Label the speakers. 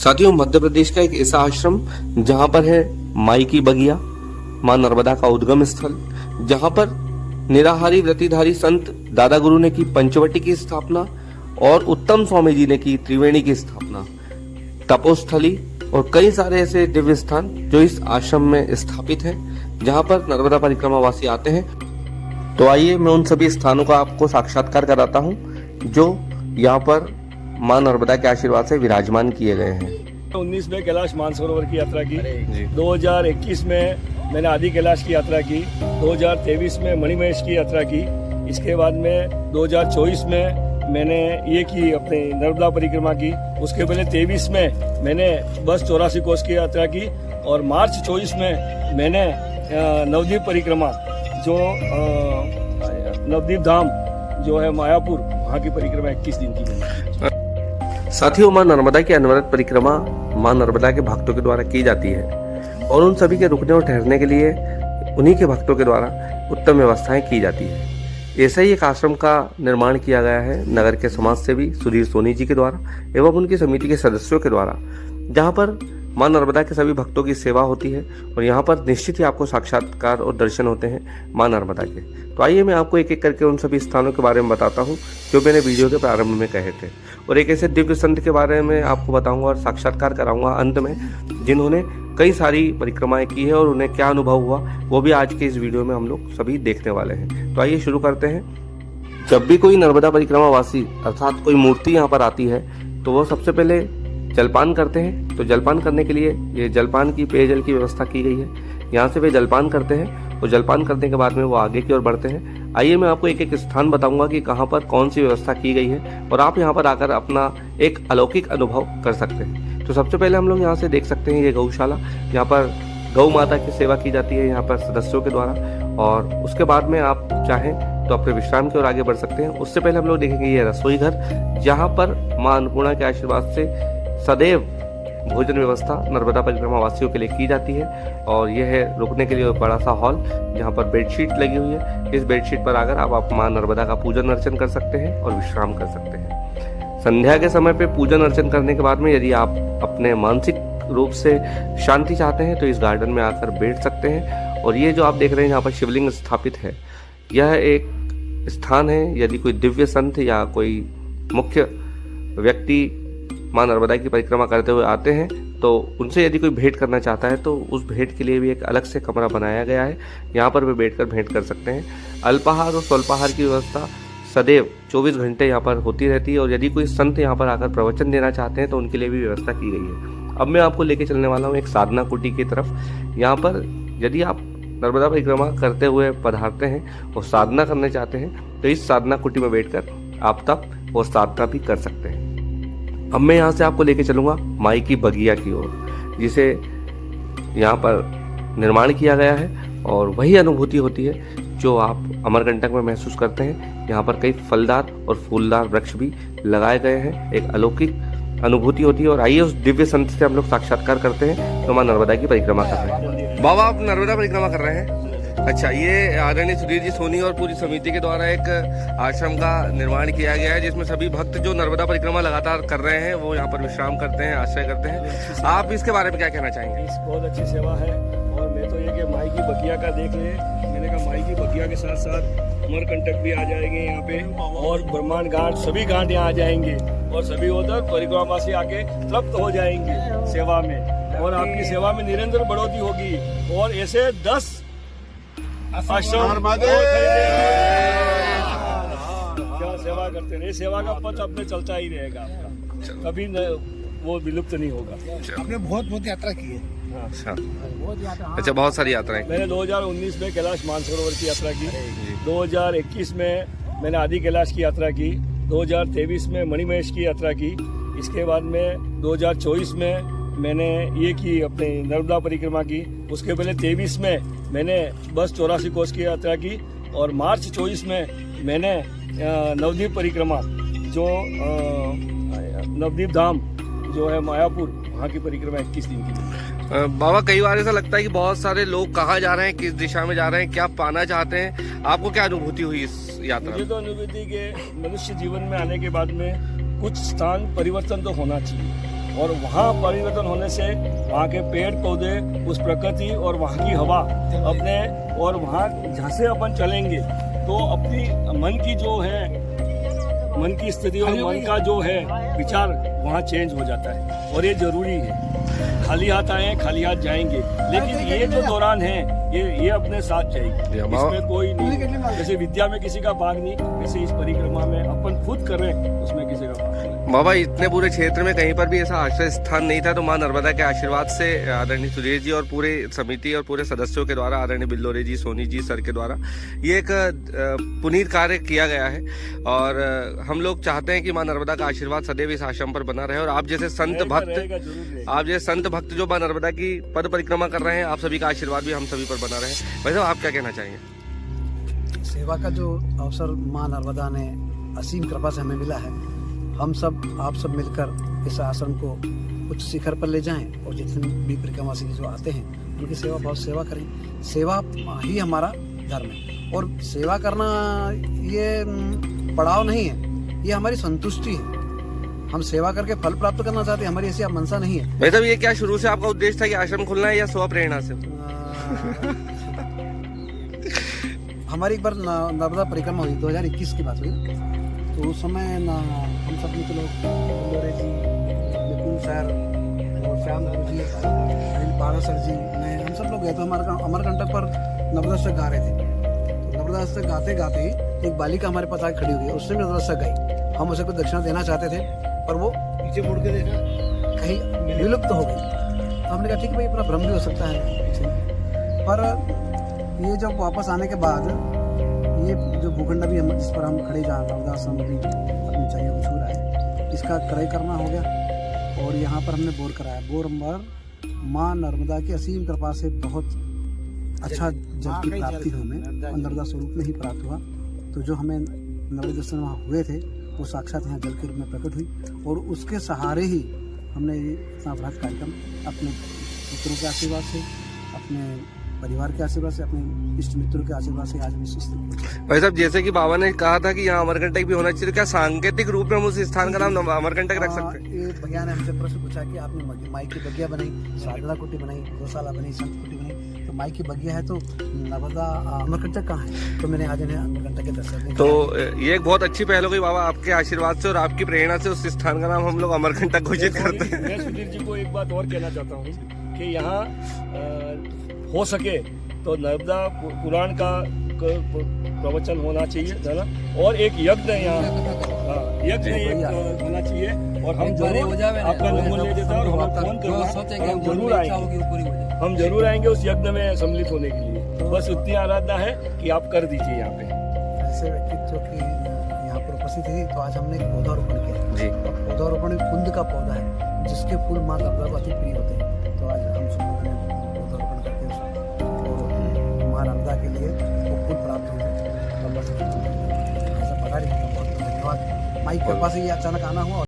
Speaker 1: साथियों, मध्य प्रदेश का एक ऐसा आश्रम जहां पर है माई की बगिया, मां नर्मदा का उद्गम स्थल, जहां पर निराहारी व्रतिधारी संत दादा गुरु ने की पंचवटी की स्थापना और उत्तम स्वामी जी ने की त्रिवेणी की स्थापना, तपोस्थली और कई सारे ऐसे दिव्य स्थान जो इस आश्रम में स्थापित हैं, जहां पर नर्मदा परिक्रमा वासी आते हैं। तो आइए मैं उन सभी स्थानों का आपको साक्षात्कार कराता हूं जो यहाँ पर मां नर्मदा के आशीर्वाद से विराजमान किए गए हैं।
Speaker 2: 19 में कैलाश मानसरोवर की यात्रा की, 2021 में मैंने आदि कैलाश की यात्रा की, 2023 में मणिमहेश की यात्रा की, इसके बाद में 2024 में मैंने ये की अपने नर्मदा परिक्रमा की, उसके पहले 23 में मैंने बस 84 कोस की यात्रा की और मार्च 24 में मैंने नवद्वीप परिक्रमा जो नवद्वीप धाम जो है मायापुर, वहाँ की परिक्रमा 21 दिन की मैंने।
Speaker 1: साथियों, मां नर्मदा की अनवरत परिक्रमा मां नर्मदा के भक्तों के द्वारा की जाती है और उन सभी के रुकने और ठहरने के लिए उन्हीं के भक्तों के द्वारा उत्तम व्यवस्थाएं की जाती है। ऐसा ही एक आश्रम का निर्माण किया गया है नगर के समाज सेवी सुधीर सोनी जी के द्वारा एवं उनकी समिति के सदस्यों के द्वारा, जहां पर मां नर्मदा के सभी भक्तों की सेवा होती है और यहाँ पर निश्चित ही आपको साक्षात्कार और दर्शन होते हैं मां नर्मदा के। तो आइए मैं आपको एक एक करके उन सभी स्थानों के बारे में बताता हूँ जो मैंने वीडियो के प्रारंभ में कहे थे, और एक ऐसे दिव्य संत के बारे में आपको बताऊंगा और साक्षात्कार कराऊंगा अंत में, जिन्होंने कई सारी परिक्रमाएं की है और उन्हें क्या अनुभव हुआ वो भी आज के इस वीडियो में हम लोग सभी देखने वाले हैं। तो आइए शुरू करते हैं। जब भी कोई नर्मदा परिक्रमा वासी अर्थात कोई मूर्ति यहाँ पर आती है तो वो सबसे पहले जलपान करते हैं। तो जलपान करने के लिए ये जलपान की पेयजल की व्यवस्था की गई है। यहाँ से वे जलपान करते हैं और जलपान करने के बाद में वो आगे की ओर बढ़ते हैं। आइए मैं आपको एक एक स्थान बताऊंगा कि कहाँ पर कौन सी व्यवस्था की गई है और आप यहाँ पर आकर अपना एक अलौकिक अनुभव कर सकते हैं। तो सबसे पहले हम लोग यहाँ से देख सकते हैं ये गौशाला, यहाँ पर गौ माता की सेवा की जाती है यहाँ पर सदस्यों के द्वारा, और उसके बाद में आप चाहें तो अपने विश्राम की ओर आगे बढ़ सकते हैं। उससे पहले हम लोग देखेंगे ये रसोई घर, जहाँ पर मां अन्नपूर्णा के आशीर्वाद से सदैव भोजन व्यवस्था नर्मदा परिक्रमा वासियों के लिए की जाती है। और यह है रुकने के लिए एक बड़ा सा हॉल जहाँ पर बेडशीट लगी हुई है। इस बेडशीट पर आकर आप मां नर्मदा का पूजन अर्चन कर सकते हैं और विश्राम कर सकते हैं। संध्या के समय पे पूजन अर्चन करने के बाद में यदि आप अपने मानसिक रूप से शांति चाहते हैं तो इस गार्डन में आकर बैठ सकते हैं। और ये जो आप देख रहे हैं यहाँ पर शिवलिंग स्थापित है, यह एक स्थान है यदि कोई दिव्य संत या कोई मुख्य व्यक्ति मां नर्मदा की परिक्रमा करते हुए आते हैं तो उनसे यदि कोई भेंट करना चाहता है तो उस भेंट के लिए भी एक अलग से कमरा बनाया गया है, यहाँ पर वे बैठकर भेंट कर सकते हैं। अल्पाहार और स्वल्पाहार की व्यवस्था सदैव 24 घंटे यहाँ पर होती रहती है और यदि कोई संत यहाँ पर आकर प्रवचन देना चाहते हैं तो उनके लिए भी व्यवस्था की गई है। अब मैं आपको लेके चलने वाला हूँ एक साधना कुटी की तरफ। यहाँ पर यदि आप नर्मदा परिक्रमा करते हुए पधारते हैं और साधना करना चाहते हैं तो इस साधना कुटी में बैठकर आप तप और साधना भी कर सकते हैं। अब मैं यहाँ से आपको लेके चलूँगा माई की बगिया की ओर, जिसे यहाँ पर निर्माण किया गया है और वही अनुभूति होती है जो आप अमरकंटक में महसूस करते हैं। यहाँ पर कई फलदार और फूलदार वृक्ष भी लगाए गए हैं, एक अलौकिक अनुभूति होती है। और आइए उस दिव्य संत से हम लोग साक्षात्कार करते हैं तो मां नर्मदा की परिक्रमा कर रहे हैं। बाबा, आप नर्मदा परिक्रमा कर रहे हैं? अच्छा, ये आदरणीय सुधीर जी सोनी और पूरी समिति के द्वारा एक आश्रम का निर्माण किया गया है जिसमें सभी भक्त जो नर्मदा परिक्रमा लगातार कर रहे हैं वो यहाँ पर विश्राम करते हैं, आश्रय करते हैं। आप इसके बारे में क्या कहना चाहेंगे?
Speaker 2: बहुत अच्छी सेवा है और मैं तो ये कि माई की बगिया का देख ले, मैंने कहा माई की बगिया के साथ साथ अमरकंटक भी आ जाएंगे यहाँ पे और ब्रह्मांड घाट, सभी घाट यहाँ आ जाएंगे और सभी उधर परिक्रमावासी आके तृप्त हो जाएंगे सेवा में, और आपकी सेवा में निरंतर बढ़ोतरी होगी। और ऐसे 10 आश्रम क्या सेवा करते रहे, सेवा का पथ अपने चलता ही रहेगा आपका, कभी वो विलुप्त नहीं होगा।
Speaker 3: आपने बहुत यात्रा की है।
Speaker 1: अच्छा, बहुत सारी यात्राएं।
Speaker 2: मैंने 2019 में कैलाश मानसरोवर की यात्रा की, 2021 में मैंने आदि कैलाश की यात्रा की, 2023 में मणिमहेश की यात्रा की, इसके बाद में 2024 में मैंने ये की अपने नर्मदा परिक्रमा की, उसके पहले 23 में मैंने बस 84 कोस की यात्रा की और मार्च 24 में मैंने नवद्वीप परिक्रमा जो नवद्वीप धाम जो है मायापुर, वहाँ की परिक्रमा 21 दिन की।
Speaker 1: बाबा, कई बार ऐसा लगता है कि बहुत सारे लोग कहाँ जा रहे हैं, किस दिशा में जा रहे हैं, क्या पाना चाहते हैं, आपको क्या अनुभूति हुई इस यात्रा?
Speaker 2: मुझे तो अनुभूति के मनुष्य जीवन में आने के बाद में कुछ स्थान परिवर्तन तो होना चाहिए। और वहाँ परिवर्तन होने से वहाँ के पेड़ पौधे, उस प्रकृति और वहाँ की हवा अपने, और वहाँ जहाँ से अपन चलेंगे तो अपनी मन की जो है, मन की स्थिति और मन का जो है विचार वहाँ चेंज हो जाता है, और ये जरूरी है। खाली हाथ आए खाली हाथ जाएंगे, लेकिन ये जो दौरान है ये अपने साथ जाएगी, इसमें कोई नहीं, जैसे विद्या में किसी का भाग नहीं, वैसे इस परिक्रमा में अपन खुद कर रहे हैं, उसमें किसी का भाग नहीं।
Speaker 1: बाबा, इतने पूरे क्षेत्र में कहीं पर भी ऐसा आश्रय स्थान नहीं था, तो मां नर्मदा के आशीर्वाद से आदरणीय सुरेश जी और पूरे समिति और पूरे सदस्यों के द्वारा, आदरणीय बिल्लोरे जी, सोनी जी सर के द्वारा ये एक पुनीत कार्य किया गया है। और हम लोग चाहते हैं कि मां नर्मदा का आशीर्वाद सदैव इस आश्रम पर बना रहे, और आप जैसे संत भक्त जो मां नर्मदा की पद परिक्रमा कर रहे हैं, आप सभी का आशीर्वाद भी हम सभी पर बना रहे। वैसे आप क्या कहना चाहेंगे?
Speaker 3: सेवा का जो अवसर माँ नर्मदा ने असीम कृपा से हमें मिला है, हम सब आप सब मिलकर इस आश्रम को उच्च शिखर पर ले जाएं, और जितने भी परिक्रमासी जो आते हैं उनकी सेवा बहुत सेवा करें। सेवा ही हमारा धर्म है, और सेवा करना ये पड़ाव नहीं है, ये हमारी संतुष्टि है। हम सेवा करके फल प्राप्त करना चाहते हैं, हमारी ऐसी मनसा नहीं है।
Speaker 1: वैसे ये क्या शुरू से आपका उद्देश्य था कि आश्रम खुलना है, या स्व प्रेरणा से?
Speaker 3: हमारी एक बार नर्मदा परिक्रमा हुई, 2021 की बात हुई, तो उस समय हम सब मित्र लोग, बिल्लोरे जी, विपुल सर और श्याम जी, अनिल पारा सर जी, मैं, हम सब लोग गए थे। अमरकंटक पर नर्मदा अष्टक गा रहे थे, तो नर्मदा अष्टक गाते गाते एक बालिका हमारे पास आके खड़ी हुई, उसने नर्मदा अष्टक गाई। हम उसे कुछ दक्षिणा देना चाहते थे, पर वो पीछे मुड़ के देखा, कहीं विलुप्त हो गई। तो हमने कहा ठीक है भाई, अपना भ्रम भी हो सकता है पीछे, पर ये जब वापस आने के बाद ये जो भूखंड भी जिस पर हम खड़े जा रहे समृद्धि अपनी चाहिए मशहूर है, इसका क्रय करना हो गया, और यहाँ पर हमने बोर कराया। बोर पर माँ नर्मदा की असीम कृपा से बहुत अच्छा जल की प्राप्ति हमें नर्मदा स्वरूप में ही प्राप्त हुआ। तो जो हमें नर्मदा दर्शन वहाँ हुए थे वो साक्षात यहाँ जल के रूप में प्रकट हुई, और उसके सहारे ही हमने इतना बृहद कार्यक्रम अपने मित्रों के आशीर्वाद से, अपने परिवार के आशीर्वाद से, अपने इष्ट मित्रों के आशीर्वाद से आज हम इस स्थिति।
Speaker 1: भाई साहब, जैसे कि बाबा ने कहा था कि यहाँ अमरकंटक भी होना चाहिए, तो क्या सांकेतिक रूप में हम उस स्थान का नाम अमरकंटक रख सकते हैं?
Speaker 3: ये भैया ने हमसे प्रश्न पूछा कि आपने माई की बगिया बनाई, साधना कुटी बनाई, गौशाला बनाई, संत कुटी बनाई, तो माई की बगिया है तो नर्मदा अमरकंटक कहाँ है? तो मैंने आज इन्हें अमरकंटक के दर्शन।
Speaker 1: तो ये एक बहुत अच्छी पहल हो गई बाबा, आपके आशीर्वाद से और आपकी प्रेरणा से उस स्थान का नाम हम लोग अमरकंटक घोषित करते हैं।
Speaker 2: मैं सुधीर जी को एक बात और कहना चाहता हूँ कि यहाँ हो सके तो नर्मदा पुराण का प्रवचन होना चाहिए, है ना, और एक यज्ञ यहाँ, यज्ञ एक होना चाहिए, और हम जरूर आपका नंबर ले देता है, और हम फोन करूँगा, हम जरूर आएंगे, हम जरूर आएंगे उस यज्ञ में सम्मिलित होने के लिए। बस उतनी आराधना है कि आप कर दीजिए यहाँ पे।
Speaker 3: ऐसे व्यक्तित्व की यहाँ पर उपस्थित थी, तो आज हमने एक पौधारोपण किया जी। पौधारोपण कुंद का पौधा है जिसके फूल माँ नर्मदा को अति प्रिय होते हैं, तो आज हम सब लोगों ने पौधारोपण करके माँ नर्मदा के लिए वो फूल प्राप्त होंगे। ऐसा पता नहीं, बहुत धन्यवाद। माई के पास ये अचानक आना हुआ।